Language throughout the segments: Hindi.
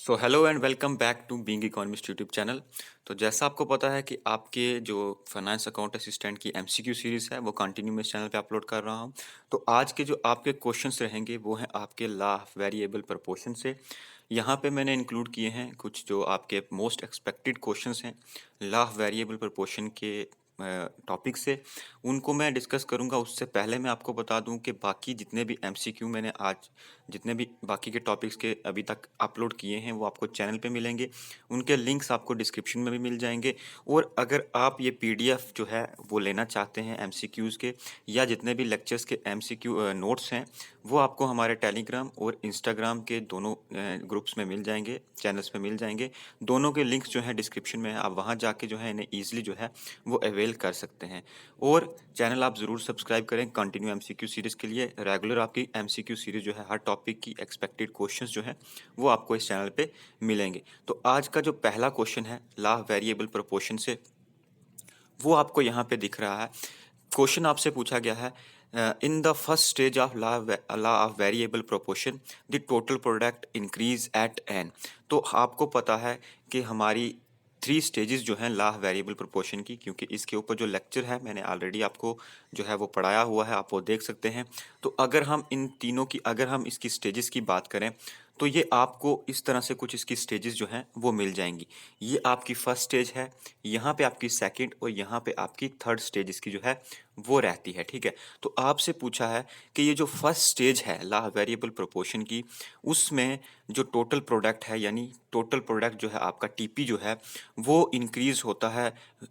So hello and welcome back to being economist YouTube channel. तो जैसा आपको पता है कि आपके जो फाइनेंस अकाउंट असिस्टेंट की एमसीक्यू सीरीज़ है वो कंटिन्यू मैं इस चैनल पे अपलोड कर रहा हूँ। तो आज के जो आपके क्वेश्चंस रहेंगे वो हैं आपके लॉ ऑफ वेरिएबल प्रोपोर्शन से। यहाँ पे मैंने इंक्लूड किए हैं कुछ जो आपके मोस्ट एक्सपेक्टेड क्वेश्चंस हैं लॉ ऑफ वेरिएबल प्रोपोर्शन के टॉपिक से। उनको मैं डिस्कस करूंगा। उससे पहले मैं आपको बता दूं कि बाकी जितने भी एमसीक्यू मैंने आज जितने भी बाकी के टॉपिक्स के अभी तक अपलोड किए हैं वो आपको चैनल पे मिलेंगे। उनके लिंक्स आपको डिस्क्रिप्शन में भी मिल जाएंगे। और अगर आप ये पीडीएफ जो है वो लेना चाहते हैं एमसीक्यूज़ के या जितने भी लेक्चर्स के एमसीक्यू नोट्स हैं वो आपको हमारे टेलीग्राम और इंस्टाग्राम के दोनों ग्रुप्स में मिल जाएंगे, चैनल्स में मिल जाएंगे। दोनों के लिंक्स जो है डिस्क्रिप्शन में है, आप वहाँ जाके जो है इन्हें ईजिली जो है वो अवेल कर सकते हैं। और चैनल आप ज़रूर सब्सक्राइब करें कंटिन्यू एमसीक्यू सीरीज़ के लिए। रेगुलर आपकी एमसीक्यू सीरीज़ जो है हर टॉपिक की एक्सपेक्टेड क्वेश्चंस जो है वो आपको इस चैनल पे मिलेंगे। तो आज का जो पहला क्वेश्चन है लॉ ऑफ वेरिएबल प्रोपोर्शन से, वो आपको यहाँ पे दिख रहा है। क्वेश्चन आपसे पूछा गया है in the first stage of law of variable proportion the total product increase at an. तो आपको पता है कि हमारी थ्री स्टेजेस जो हैं लॉ ऑफ वेरिएबल प्रोपोर्शन की, क्योंकि इसके ऊपर जो लेक्चर है मैंने ऑलरेडी आपको जो है वो पढ़ाया हुआ है, आप वो देख सकते हैं। तो अगर हम इन तीनों की अगर हम इसकी स्टेजेस की बात करें तो ये आपको इस तरह से कुछ इसकी स्टेजेस जो हैं वो मिल जाएंगी। ये आपकी फर्स्ट स्टेज है, यहाँ पे आपकी सेकंड और यहाँ पे आपकी थर्ड स्टेज इसकी जो है वो रहती है। ठीक है, तो आपसे पूछा है कि ये जो फर्स्ट स्टेज है लॉ ऑफ वेरिएबल प्रोपोर्शन की, उसमें जो टोटल प्रोडक्ट है यानी टोटल प्रोडक्ट जो है आपका टीपी जो है वो इंक्रीज होता है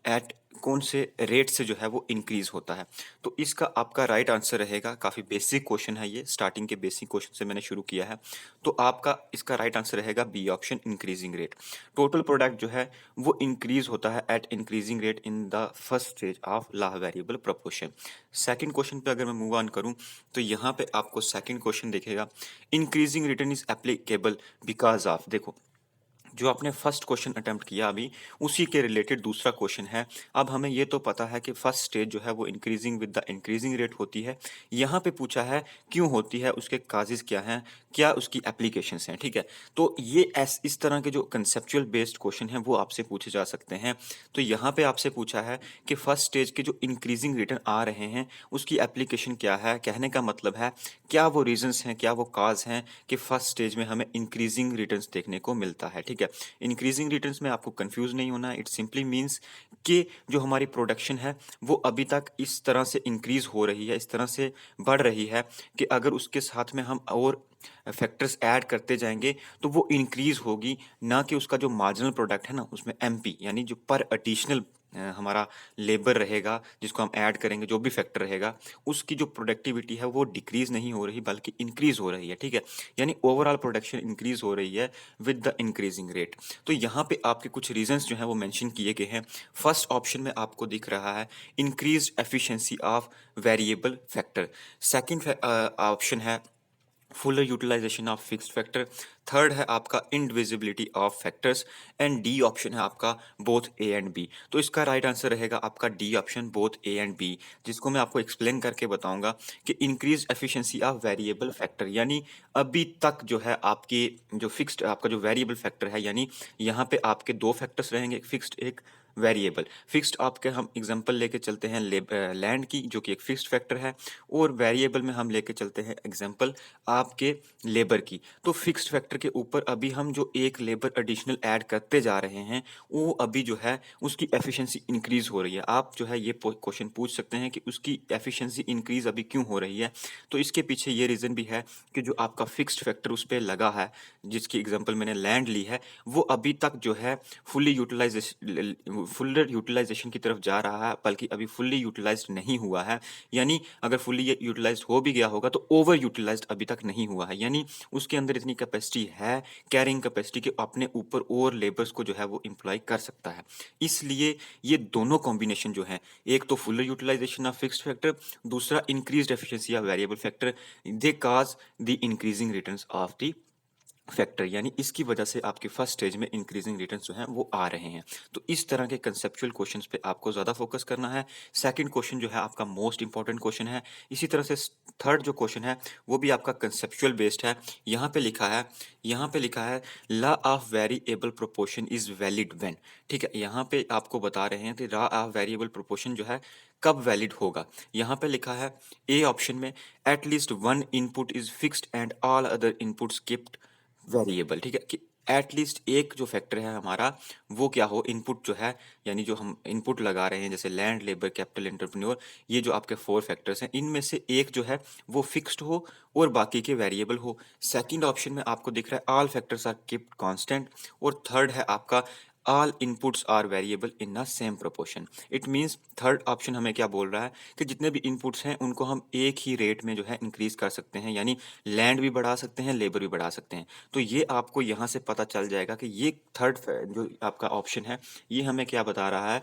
एट कौन से रेट से जो है वो इंक्रीज होता है। तो इसका आपका राइट आंसर रहेगा, काफ़ी बेसिक क्वेश्चन है ये, स्टार्टिंग के बेसिक क्वेश्चन से मैंने शुरू किया है। तो आपका इसका राइट आंसर रहेगा B option, increasing rate. Total product जो है वो इंक्रीज होता है at increasing rate in the first stage of law variable proportion. Second question पे अगर मैं मूव ऑन करूं तो यहाँ पे आपको सेकंड क्वेश्चन दिखेगा increasing return is applicable because of. देखो, जो आपने फर्स्ट क्वेश्चन अटेम्प्ट किया अभी उसी के रिलेटेड दूसरा क्वेश्चन है। अब हमें ये तो पता है कि फर्स्ट स्टेज जो है वो increasing with the increasing rate होती है। यहाँ पे पूछा है क्यों होती है, उसके काजेज क्या हैं, क्या उसकी एप्लीकेशंस हैं। ठीक है, तो ये इस तरह के जो कंसेप्चुअल बेस्ड क्वेश्चन हैं वो आपसे पूछे जा सकते हैं। तो यहाँ पे आपसे पूछा है कि फर्स्ट स्टेज के जो इंक्रीजिंग रिटर्न आ रहे हैं उसकी एप्लीकेशन क्या है। कहने का मतलब है क्या वो रीजंस हैं, क्या वो काज हैं कि फर्स्ट स्टेज में हमें इंक्रीजिंग रिटर्न्स देखने को मिलता है। ठीक है, इंक्रीजिंग रिटर्न्स में आपको कंफ्यूज नहीं होना है। इट सिंपली मींस कि जो हमारी प्रोडक्शन है वो अभी तक इस तरह से इंक्रीज हो रही है, इस तरह से बढ़ रही है कि अगर उसके साथ में हम और फैक्टर्स ऐड करते जाएंगे तो वो इंक्रीज होगी, ना कि उसका जो मार्जिनल प्रोडक्ट है ना उसमें एमपी यानी जो पर एडिशनल हमारा लेबर रहेगा जिसको हम ऐड करेंगे, जो भी फैक्टर रहेगा उसकी जो प्रोडक्टिविटी है वो डिक्रीज नहीं हो रही बल्कि इंक्रीज हो रही है। ठीक है, यानी ओवरऑल प्रोडक्शन इंक्रीज हो रही है विद द इंक्रीजिंग रेट। तो यहाँ पे आपके कुछ रीजंस जो है वो मेंशन किए गए हैं। फर्स्ट ऑप्शन में आपको दिख रहा है increase efficiency of variable factor. Second option है fuller utilisation of fixed factor. Third है आपका indivisibility of factors and D option है आपका बोथ ए एंड बी। तो इसका राइट आंसर रहेगा आपका D option, both A and B, जिसको मैं आपको एक्सप्लेन करके बताऊंगा कि increase efficiency of variable factor यानी अभी तक जो है आपकी जो फिक्स्ड आपका जो वेरिएबल फैक्टर है, यानी यहाँ पे आपके दो फैक्टर्स रहेंगे, एक फिक्स्ड एक वेरिएबल। फिक्स्ड आपके हम एग्जांपल लेके चलते हैं लैंड की जो कि एक फिक्स्ड फैक्टर है, और वेरिएबल में हम लेके चलते हैं एग्जांपल आपके लेबर की। तो फिक्स्ड फैक्टर के ऊपर अभी हम जो एक लेबर एडिशनल ऐड करते जा रहे हैं वो अभी जो है उसकी एफिशिएंसी इंक्रीज हो रही है। आप जो है ये क्वेश्चन पूछ सकते हैं कि उसकी एफिशिएंसी इंक्रीज अभी क्यों हो रही है। तो इसके पीछे ये रीज़न भी है कि जो आपका फिक्स्ड फैक्टर उस पर लगा है, जिसकी एग्जांपल मैंने लैंड ली है, वो अभी तक जो है फुल्लर यूटिलाइजेशन की तरफ जा रहा है बल्कि अभी फुल्ली यूटिलाइज्ड नहीं हुआ है। यानी अगर फुल्ली यूटिलाइज्ड हो भी गया होगा तो ओवर यूटिलाइज्ड अभी तक नहीं हुआ है, यानी उसके अंदर इतनी कैपेसिटी है, कैरिंग कैपेसिटी के अपने ऊपर और लेबर्स को जो है वो एम्प्लॉय कर सकता है। इसलिए ये दोनों कॉम्बिनेशन जो है, एक तो fuller utilisation of fixed factor, दूसरा increased efficiency of variable factor, they cause the increasing returns of the factor, यानी इसकी वजह से आपके फर्स्ट स्टेज में इंक्रीजिंग रिटर्न्स जो हैं वो आ रहे हैं। तो इस तरह के कंसेप्चुअल क्वेश्चंस पे आपको ज़्यादा फोकस करना है। सेकंड क्वेश्चन जो है आपका मोस्ट इंपॉर्टेंट क्वेश्चन है। इसी तरह से थर्ड जो क्वेश्चन है वो भी आपका कंसेप्चुअल बेस्ड है। यहाँ पे लिखा है law of variable proportion is valid when. ठीक है, यहाँ पे आपको बता रहे हैं कि लॉ ऑफ वेरिएबल प्रोपोर्शन जो है कब वैलिड होगा। यहाँ पे लिखा है ए ऑप्शन में at least one input is fixed and all other inputs keeped variable. ठीक है, कि एटलीस्ट एक जो फैक्टर है हमारा वो क्या हो, इनपुट जो है, यानी जो हम इनपुट लगा रहे हैं जैसे लैंड, लेबर, कैपिटल, एंटरप्रेन्योर, ये जो आपके फोर फैक्टर्स हैं इनमें से एक जो है वो फिक्स्ड हो और बाकी के वेरिएबल हो। सेकंड ऑप्शन में आपको दिख रहा है all factors are kept constant, और थर्ड है आपका all inputs are variable in a same proportion. It means third option हमें क्या बोल रहा है कि जितने भी इनपुट्स हैं उनको हम एक ही रेट में जो है इंक्रीज कर सकते हैं, यानी लैंड भी बढ़ा सकते हैं, लेबर भी बढ़ा सकते हैं। तो ये आपको यहाँ से पता चल जाएगा कि ये थर्ड जो आपका ऑप्शन है ये हमें क्या बता रहा है,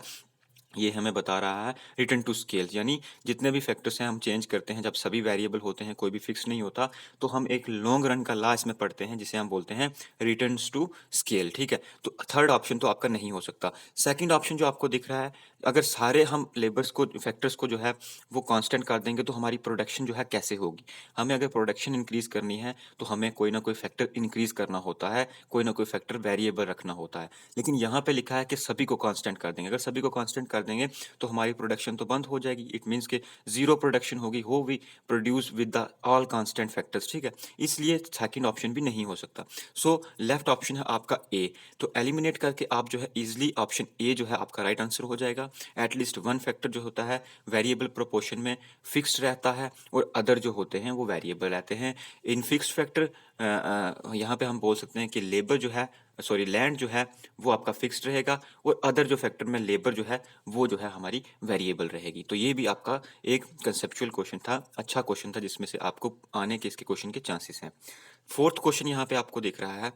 ये हमें बता रहा है रिटर्न टू स्केल, यानी जितने भी फैक्टर्स हैं हम चेंज करते हैं जब सभी वेरिएबल होते हैं, कोई भी फिक्स नहीं होता, तो हम एक लॉन्ग रन का लॉ इसमें पढ़ते हैं जिसे हम बोलते हैं रिटर्न्स टू स्केल। ठीक है, तो थर्ड ऑप्शन तो आपका नहीं हो सकता। सेकंड ऑप्शन जो आपको दिख रहा है, अगर सारे हम लेबर्स को, फैक्टर्स को जो है वो कांस्टेंट कर देंगे तो हमारी प्रोडक्शन जो है कैसे होगी। हमें अगर प्रोडक्शन इंक्रीज करनी है तो हमें कोई ना कोई फैक्टर इंक्रीज करना होता है, कोई ना कोई फैक्टर वेरिएबल रखना होता है। लेकिन यहाँ पे लिखा है कि सभी को कांस्टेंट कर देंगे। अगर सभी को कांस्टेंट कर देंगे तो हमारी प्रोडक्शन तो बंद हो जाएगी। इट मीन्स के जीरो प्रोडक्शन होगी, हो भी produce with the all constant factors. ठीक है, इसलिए सेकंड ऑप्शन भी नहीं हो सकता। सो लेफ्ट ऑप्शन है आपका ए। तो एलिमिनेट करके आप जो है इजिली ऑप्शन ए जो है आपका राइट आंसर हो जाएगा। एटलीस्ट वन फैक्टर जो होता है वेरिएबल प्रोपोर्शन में फिक्स्ड रहता है और अदर जो होते हैं वो वेरिएबल रहते हैं। इन फिक्स्ड फैक्टर यहाँ पे हम बोल सकते हैं कि लेबर जो है, सॉरी लैंड जो है वो आपका फिक्स्ड रहेगा, और अदर जो फैक्टर में लेबर जो है वो जो है हमारी वेरिएबल रहेगी। तो ये भी आपका एक कंसेप्चुअल क्वेश्चन था, अच्छा क्वेश्चन था जिसमें से आपको आने के इसके क्वेश्चन के चांसेस हैं। फोर्थ क्वेश्चन यहाँ पे आपको दिख रहा है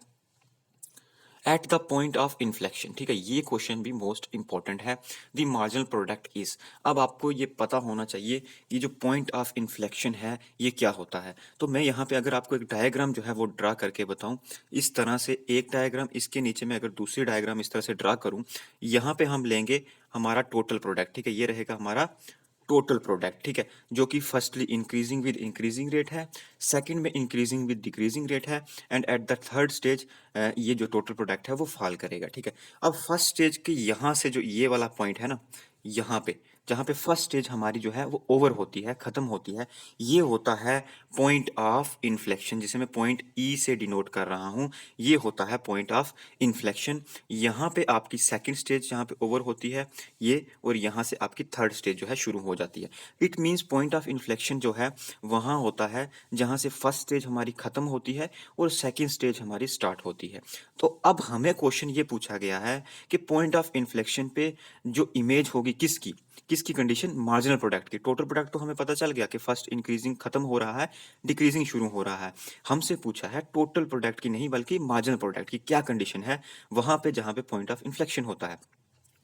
at the point of inflection. ठीक है, ये क्वेश्चन भी मोस्ट इंपॉर्टेंट है। द मार्जिनल प्रोडक्ट इज, अब आपको ये पता होना चाहिए कि जो पॉइंट ऑफ इन्फ्लेक्शन है ये क्या होता है। तो मैं यहाँ पे अगर आपको एक डायग्राम जो है वो ड्रा करके बताऊं, इस तरह से एक डायग्राम, इसके नीचे मैं अगर दूसरी डायग्राम इस तरह से ड्रा करूं, यहाँ पे हम लेंगे हमारा टोटल प्रोडक्ट। ठीक है, ये रहेगा हमारा टोटल प्रोडक्ट। ठीक है, जो कि firstly increasing with increasing rate है, सेकंड में इंक्रीजिंग विद डिक्रीजिंग रेट है, and at the third stage ये जो टोटल प्रोडक्ट है वो फॉल करेगा। ठीक है, अब फर्स्ट स्टेज के यहाँ से जो ये वाला पॉइंट है ना, यहाँ पे जहाँ पे फर्स्ट स्टेज हमारी जो है वो ओवर होती है, खत्म होती है, ये होता है पॉइंट ऑफ इन्फ्लेक्शन, जिसे मैं पॉइंट ई से डिनोट कर रहा हूँ। ये होता है पॉइंट ऑफ इन्फ्लेक्शन। यहाँ पे आपकी सेकंड स्टेज जहाँ पे ओवर होती है ये, और यहाँ से आपकी थर्ड स्टेज जो है शुरू हो जाती है। It means point of inflection जो है वहाँ होता है जहाँ से फर्स्ट स्टेज हमारी खत्म होती है और सेकंड स्टेज हमारी स्टार्ट होती है। तो अब हमें क्वेश्चन ये पूछा गया है कि पॉइंट ऑफ इन्फ्लेक्शन पे जो इमेज होगी किसकी, किसकी कंडीशन, मार्जिनल प्रोडक्ट की। टोटल प्रोडक्ट तो हमें पता चल गया कि फर्स्ट इंक्रीजिंग खत्म हो रहा है, डिक्रीजिंग शुरू हो रहा है। हमसे पूछा है टोटल प्रोडक्ट की नहीं बल्कि मार्जिनल प्रोडक्ट की क्या कंडीशन है वहां पे जहां पे पॉइंट ऑफ इन्फ्लेक्शन होता है।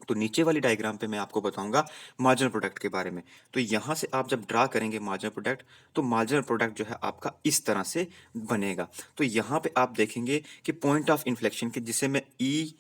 तो नीचे वाली डायग्राम पे मैं आपको बताऊंगा मार्जिनल प्रोडक्ट के बारे में। तो यहाँ से आप जब ड्रा करेंगे मार्जिनल प्रोडक्ट, तो मार्जिनल प्रोडक्ट जो है आपका इस तरह से बनेगा। तो यहाँ पे आप देखेंगे कि पॉइंट ऑफ इन्फ्लेक्शन के, जिसे मैं ई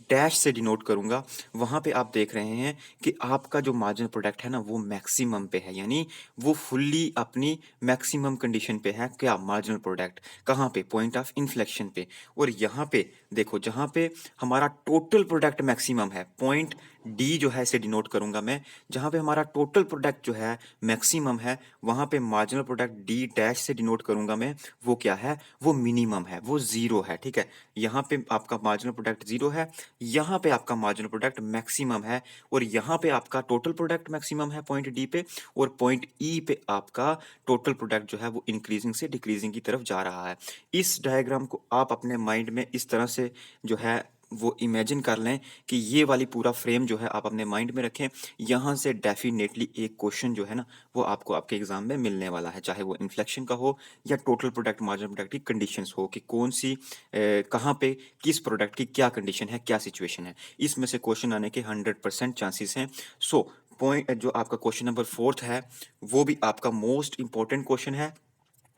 डैश से डिनोट करूंगा, वहां पे आप देख रहे हैं कि आपका जो मार्जिनल प्रोडक्ट है ना वो मैक्सिमम पे है, यानी वो फुल्ली अपनी मैक्सिमम कंडीशन पे है। क्या, मार्जिनल प्रोडक्ट कहाँ पे, पॉइंट ऑफ इन्फ्लेक्शन पे। और यहाँ पे देखो जहाँ पे हमारा टोटल प्रोडक्ट मैक्सिमम है, पॉइंट डी जो है इसे डिनोट करूंगा मैं, जहाँ पे हमारा टोटल प्रोडक्ट जो है मैक्सिमम है वहां पे मार्जिनल प्रोडक्ट डी डैश से डिनोट करूंगा मैं, वो क्या है, वो मिनिमम है, वो जीरो है। ठीक है, यहाँ पे आपका मार्जिनल प्रोडक्ट जीरो है, यहाँ पे आपका मार्जिनल प्रोडक्ट मैक्सिमम है, और यहाँ पे आपका टोटल प्रोडक्ट मैक्सिमम है पॉइंट डी पे, और पॉइंट ई पे आपका टोटल प्रोडक्ट जो है वो इंक्रीजिंग से डिक्रीजिंग की तरफ जा रहा है। इस डायग्राम को आप अपने माइंड में इस तरह से जो है वो इमेजिन कर लें कि ये वाली पूरा फ्रेम जो है आप अपने माइंड में रखें। यहाँ से डेफिनेटली एक क्वेश्चन जो है ना वो आपको आपके एग्जाम में मिलने वाला है, चाहे वो इन्फ्लेक्शन का हो या टोटल प्रोडक्ट मार्जिनल प्रोडक्ट की कंडीशंस हो, कि कौन सी कहाँ पे किस प्रोडक्ट की क्या कंडीशन है, क्या सिचुएशन है। इसमें से क्वेश्चन आने के 100% चांसेस हैं। सो पॉइंट जो आपका क्वेश्चन नंबर फोर्थ है वो भी आपका मोस्ट इंपॉर्टेंट क्वेश्चन है,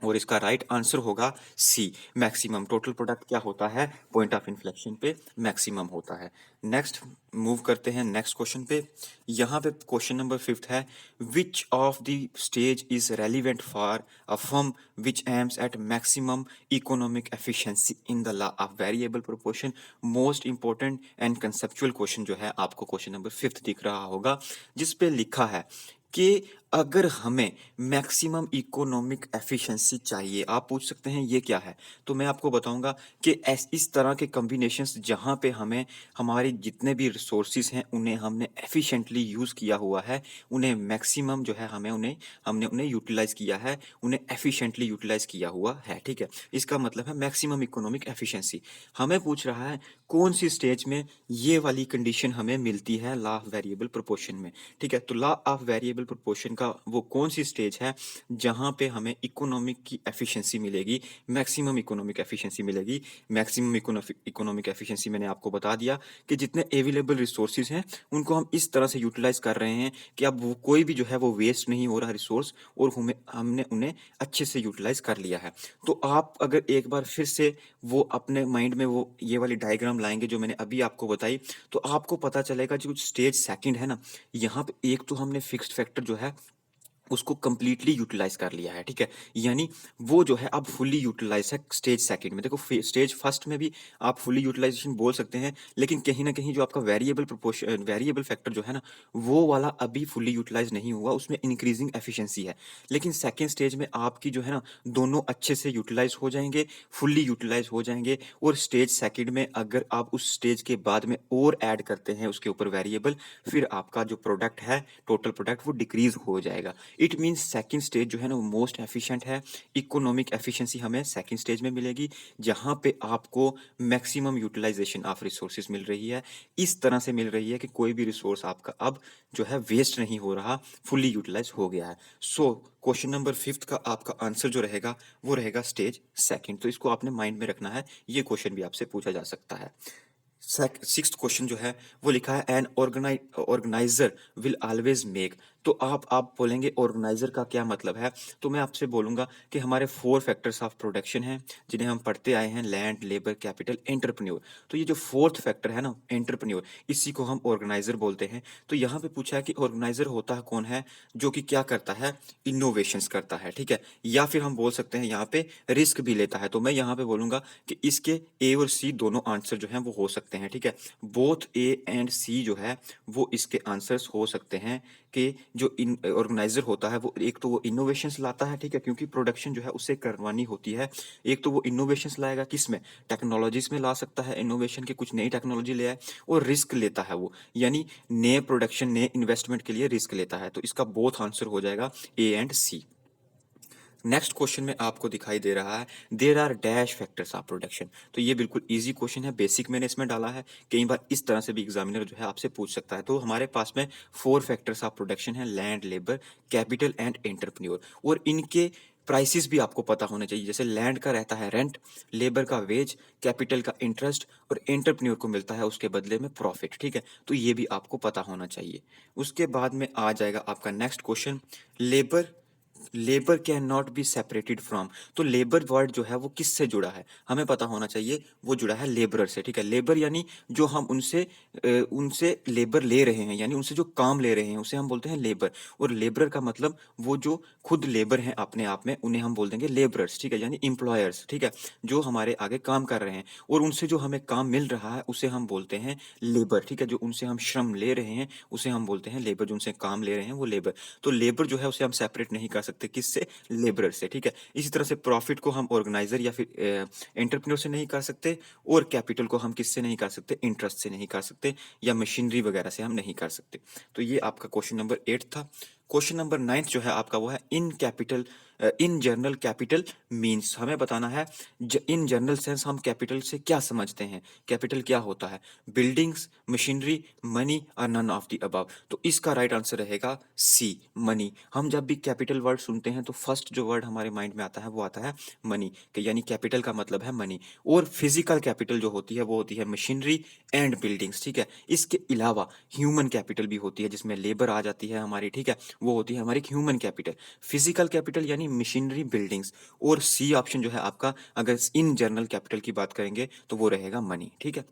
और इसका राइट आंसर होगा सी, मैक्सिमम। टोटल प्रोडक्ट क्या होता है, पॉइंट ऑफ इन्फ्लेक्शन पे मैक्सिमम होता है। नेक्स्ट मूव करते हैं नेक्स्ट क्वेश्चन पे। यहाँ पे क्वेश्चन नंबर 5 है, which of the stage is relevant for a firm which aims at maximum economic efficiency in the law of variable proportion. Most important and conceptual question जो है आपको क्वेश्चन नंबर 5 दिख रहा होगा, जिसपे लिखा है कि अगर हमें मैक्सिमम इकोनॉमिक एफिशिएंसी चाहिए, आप पूछ सकते हैं ये क्या है, तो मैं आपको बताऊंगा कि इस तरह के कॉम्बिनेशंस जहां पे हमें हमारे जितने भी रिसोर्सेज हैं उन्हें हमने एफिशिएंटली यूज़ किया हुआ है, उन्हें मैक्सिमम जो है हमने उन्हें यूटिलाइज किया है, उन्हें एफिशिएंटली यूटिलाइज किया हुआ है। ठीक है, इसका मतलब है मैक्सिमम इकोनॉमिक एफिशिएंसी। हमें पूछ रहा है कौन सी स्टेज में ये वाली कंडीशन हमें मिलती है लॉ ऑफ वेरिएबल प्रोपोर्शन में। ठीक है, तो लॉ ऑफ वेरिएबल प्रोपोर्शन का वो कौन सी स्टेज है जहां पे हमें इकोनॉमिक की एफिशिएंसी मिलेगी, मैक्सिमम इकोनॉमिक एफिशिएंसी मिलेगी। मैक्सिमम इकोनॉमिक एफिशिएंसी मैंने आपको बता दिया कि जितने अवेलेबल रिसोर्सेज हैं उनको हम इस तरह से यूटिलाइज कर रहे हैं कि अब वो कोई भी जो है वो वेस्ट नहीं हो रहा रिसोर्स, और हमने उन्हें अच्छे से यूटिलाइज कर लिया है। तो आप अगर एक बार फिर से वो अपने माइंड में वो ये वाली डायग्राम लाएंगे जो मैंने अभी आपको बताई, तो आपको पता चलेगा जो स्टेज सेकंड है ना, यहाँ पे एक तो हमने फिक्स्ड फैक्टर जो है उसको कंप्लीटली यूटिलाइज कर लिया है। ठीक है, यानी वो जो है अब फुल्ली यूटिलाइज है स्टेज सेकंड में। देखो स्टेज फर्स्ट में भी आप फुल्ली यूटिलाइजेशन बोल सकते हैं, लेकिन कहीं ना कहीं जो आपका वेरिएबल फैक्टर जो है ना, वो वाला अभी फुल्ली यूटिलाइज नहीं हुआ, उसमें इंक्रीजिंग एफिशिएंसी है। लेकिन सेकंड स्टेज में आपकी जो है ना दोनों अच्छे से यूटिलाइज हो जाएंगे, फुल्ली यूटिलाइज हो जाएंगे। और स्टेज सेकंड में अगर आप उस स्टेज के बाद में और ऐड करते हैं उसके ऊपर वेरिएबल, फिर आपका जो प्रोडक्ट है टोटल प्रोडक्ट वो डिक्रीज हो जाएगा। इट मीन्स सेकंड स्टेज जो है ना वो मोस्ट एफिशिएंट है। इकोनॉमिक एफिशिएंसी हमें सेकंड स्टेज में मिलेगी, जहां पे आपको मैक्सिमम यूटिलाइजेशन ऑफ रिसोर्सेज मिल रही है। इस तरह से मिल रही है कि कोई भी रिसोर्स आपका अब जो है वेस्ट नहीं हो रहा, फुल्ली यूटिलाइज हो गया है। सो क्वेश्चन नंबर 5 का आपका आंसर जो रहेगा वो रहेगा स्टेज सेकंड। तो इसको आपने माइंड में रखना है, ये क्वेश्चन भी आपसे पूछा जा सकता है। सिक्स्थ क्वेश्चन जो है वो लिखा है, an organiser will always make. तो आप बोलेंगे ऑर्गेनाइजर का क्या मतलब है, तो मैं आपसे बोलूंगा कि हमारे 4 फैक्टर्स ऑफ प्रोडक्शन हैं जिन्हें हम पढ़ते आए हैं, लैंड, लेबर, कैपिटल, एंटरप्रेन्योर। तो ये जो फोर्थ फैक्टर है ना एंटरप्रेन्योर, इसी को हम ऑर्गेनाइजर बोलते हैं। तो यहाँ पे पूछा है कि ऑर्गेनाइजर होता है कौन है, जो कि क्या करता है, इनोवेशंस करता है। ठीक है, या फिर हम बोल सकते हैं यहाँ पे रिस्क भी लेता है। तो मैं यहाँ पे बोलूंगा कि इसके ए और सी दोनों आंसर जो हैं वो हो सकते हैं। ठीक है, बोथ ए एंड सी जो है वो इसके आंसर्स हो सकते हैं कि जो इन ऑर्गेनाइजर होता है वो एक तो वो इनोवेशंस लाता है। ठीक है, क्योंकि प्रोडक्शन जो है उससे करवानी होती है। एक तो वो इनोवेशंस लाएगा, किसमें, टेक्नोलॉजीज में ला सकता है इनोवेशन के, कुछ नई टेक्नोलॉजी ले आए। और रिस्क लेता है वो, यानी नए प्रोडक्शन नए इन्वेस्टमेंट के लिए रिस्क लेता है। तो इसका बोथ आंसर हो जाएगा A and C. Next question में आपको दिखाई दे रहा है, there are dash factors of production. तो ये बिल्कुल इजी क्वेश्चन है, बेसिक मैंने इसमें डाला है। कई बार इस तरह से भी एग्जामिनर जो है आपसे पूछ सकता है। तो हमारे पास में 4 फैक्टर्स ऑफ प्रोडक्शन है, land, labour, capital and entrepreneur. और इनके प्राइसेस भी आपको पता होना चाहिए। जैसे लैंड का रहता है रेंट, लेबर का वेज, कैपिटल का इंटरेस्ट, और एंटरप्रेन्योर को मिलता है उसके बदले में प्रॉफिट। ठीक है, तो ये भी आपको पता होना चाहिए। उसके बाद में आ जाएगा आपका next question, labour labour can not be separated from. तो लेबर वर्ड जो है वो किससे जुड़ा है, हमें पता होना चाहिए। वो जुड़ा है लेबरर से। ठीक है, लेबर यानी जो हम उनसे लेबर ले रहे हैं, यानी उनसे जो काम ले रहे हैं उसे हम बोलते हैं लेबर। और लेबरर का मतलब वो जो खुद लेबर हैं अपने आप में, उन्हें हम बोल देंगे लेबरर्स। ठीक है, यानी एम्प्लॉयर्स। ठीक है, जो हमारे आगे काम कर रहे हैं और उनसे जो हमें काम मिल रहा है उसे हम बोलते हैं लेबर। ठीक है, जो उनसे हम श्रम ले रहे हैं उसे हम बोलते हैं लेबर, जो उनसे काम ले रहे हैं वो लेबर। तो लेबर जो है उसे हम सेपरेट नहीं कर सकते, किससे, लेबरर से। ठीक है, इसी तरह से प्रॉफिट को हम ऑर्गेनाइजर या फिर एंटरप्रेन्योर से नहीं कर सकते, और कैपिटल को हम किससे नहीं कर सकते, इंटरेस्ट से नहीं कर सकते, या मशीनरी वगैरह से हम नहीं कर सकते। तो ये आपका क्वेश्चन नंबर 8 था। क्वेश्चन नंबर 9 जो है आपका वो है, इन जनरल कैपिटल मीन्स। हमें बताना है इन जनरल सेंस हम कैपिटल से क्या समझते हैं, कैपिटल क्या होता है, बिल्डिंग्स, मशीनरी, मनी और नन ऑफ द अबव। तो इसका राइट आंसर रहेगा सी, मनी। हम जब भी कैपिटल वर्ड सुनते हैं तो फर्स्ट जो वर्ड हमारे माइंड में आता है वो आता है मनी, यानी कैपिटल का मतलब है मनी। और फिजिकल कैपिटल जो होती है वो होती है मशीनरी एंड बिल्डिंग्स। ठीक है, इसके अलावा ह्यूमन कैपिटल भी होती है, जिसमें लेबर आ जाती है हमारी। ठीक है, वो होती है हमारी ह्यूमन कैपिटल। फिजिकल कैपिटल यानी यानी मशीनरी बिल्डिंग्स, और सी ऑप्शन जो है आपका, अगर इन जनरल कैपिटल की बात करेंगे तो वो रहेगा मनी। ठीक है,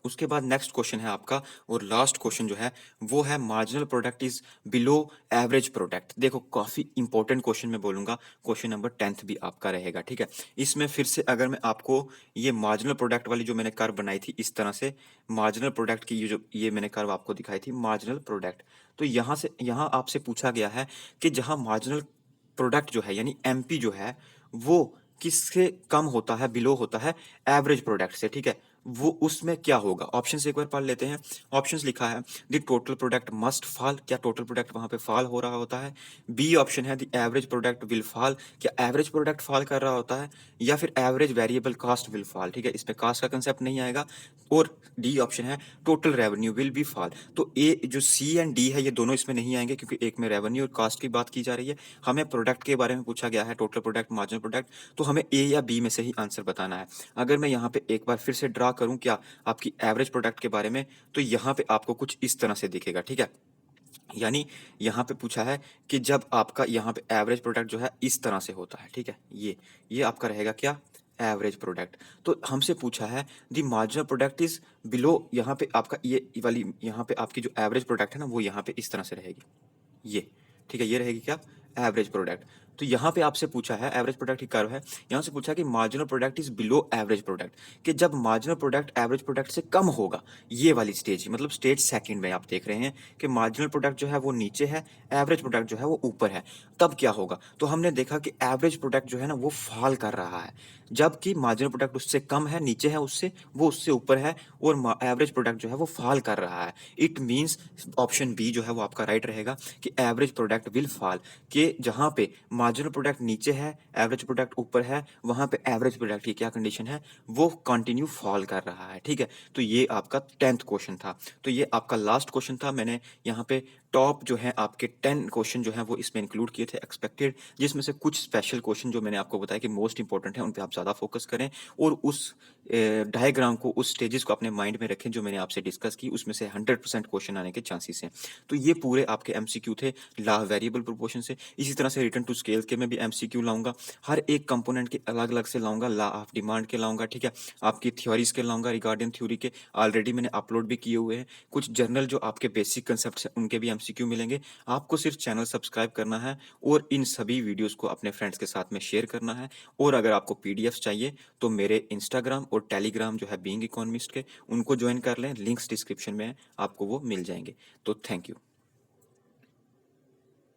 उसके बाद नेक्स्ट क्वेश्चन है आपका, और लास्ट क्वेश्चन जो है वो है marginal product is below average product. देखो काफ़ी इंपॉर्टेंट क्वेश्चन मैं बोलूँगा, क्वेश्चन नंबर 10th भी आपका रहेगा। ठीक है, इसमें फिर से अगर मैं आपको ये मार्जिनल प्रोडक्ट वाली जो मैंने कर्व बनाई थी इस तरह से, मार्जिनल प्रोडक्ट की ये मैंने कर्व आपको दिखाई थी मार्जिनल प्रोडक्ट, तो यहाँ आपसे पूछा गया है कि जहाँ मार्जिनल प्रोडक्ट जो है यानी एमपी जो है वो किससे कम होता है, बिलो होता है एवरेज प्रोडक्ट से। ठीक है, वो उसमें क्या होगा, ऑप्शन से एक बार पढ़ लेते हैं। ऑप्शंस लिखा है the total product must fall, क्या टोटल प्रोडक्ट वहां पे फॉल हो रहा होता है। बी ऑप्शन है the average product will fall, क्या एवरेज प्रोडक्ट फॉल कर रहा होता है, या फिर average variable cost will fall. ठीक है, इसमें कॉस्ट का कंसेप्ट नहीं आएगा। और डी ऑप्शन है total revenue will be fall. तो ए जो सी एंड डी है ये दोनों इसमें नहीं आएंगे, क्योंकि एक में रेवेन्यू और कॉस्ट की बात की जा रही है, हमें प्रोडक्ट के बारे में पूछा गया है, टोटल प्रोडक्ट मार्जिनल प्रोडक्ट, तो हमें ए या बी में से ही आंसर बताना है। अगर मैं यहाँ पे एक बार फिर से ड्रा करूँ क्या आपकी एवरेज प्रोडक्ट के बारे में, तो यहाँ पे आपको कुछ इस तरह से दिखेगा। ठीक है, यानी यहाँ पे पूछा है कि जब आपका यहाँ पे एवरेज प्रोडक्ट जो है इस तरह से होता है। ठीक है, ये आपका रहेगा क्या, एवरेज प्रोडक्ट। तो हमसे पूछा है the marginal product is below, यहाँ पे आपका ये वाली, यहाँ पे आपकी जो एवरेज प्रोडक्ट है ना वो यहाँ पे इस तरह से रहेगी ये। ठीक है, ये रहेगी क्या, एवरेज प्रोडक्ट। तो यहाँ पे आपसे पूछा है एवरेज प्रोडक्ट की कर्व है, यहाँ से पूछा कि marginal product is below average product, कि जब मार्जिनल प्रोडक्ट एवरेज प्रोडक्ट से कम होगा, ये वाली स्टेज, मतलब स्टेज सेकंड में आप देख रहे हैं कि मार्जिनल प्रोडक्ट जो है वो नीचे है, एवरेज प्रोडक्ट जो है वो ऊपर है, तब क्या होगा। तो हमने देखा कि एवरेज प्रोडक्ट जो है ना वो फॉल कर रहा है, जबकि मार्जिनल प्रोडक्ट उससे कम है, नीचे है उससे, वो उससे ऊपर है, और एवरेज प्रोडक्ट जो है वो फॉल कर रहा है। इट मीन्स ऑप्शन बी जो है वो आपका राइट रहेगा कि एवरेज प्रोडक्ट विल फॉल, कि जहाँ पे मार्जिनल प्रोडक्ट नीचे है, एवरेज प्रोडक्ट ऊपर है, वहाँ पे एवरेज प्रोडक्ट की क्या कंडीशन है, वो कंटिन्यू फॉल कर रहा है। ठीक है, तो ये आपका 10th क्वेश्चन था। तो ये आपका लास्ट क्वेश्चन था, मैंने यहाँ पे टॉप जो है आपके 10 क्वेश्चन जो है वो इसमें इंक्लूड किए थे एक्सपेक्टेड, जिसमें से कुछ स्पेशल क्वेश्चन जो मैंने आपको बताया कि मोस्ट इंपॉर्टेंट है, उन पे आप ज़्यादा फोकस करें, और उस डायग्राम को, उस स्टेजेस को अपने माइंड में रखें जो मैंने आपसे डिस्कस की, उसमें से 100% क्वेश्चन आने के चांसेस हैं। तो ये पूरे आपके एमसीक्यू थे ला वेरिएबल प्रोपोर्शन से। इसी तरह से रिटर्न टू स्केल के में भी एमसीक्यू लाऊंगा, हर एक कंपोनेंट के अलग अलग से लाऊंगा, ला ऑफ डिमांड के लाऊंगा। ठीक है, आपकी थ्योरीज के लाऊंगा, रिगार्डिंग थ्योरी के ऑलरेडी मैंने अपलोड भी किए हुए हैं। कुछ जर्नल जो आपके बेसिक कंसेप्ट हैं उनके भी एमसीक्यू मिलेंगे। आपको सिर्फ चैनल सब्सक्राइब करना है और इन सभी वीडियोस को अपने फ्रेंड्स के साथ में शेयर करना है। और अगर आपको पीडीएफ्स चाहिए तो मेरे इंस्टाग्राम और टेलीग्राम जो है बीइंग इकोनॉमिस्ट के, उनको ज्वाइन कर लें, लिंक्स डिस्क्रिप्शन में है, आपको वो मिल जाएंगे। तो थैंक यू।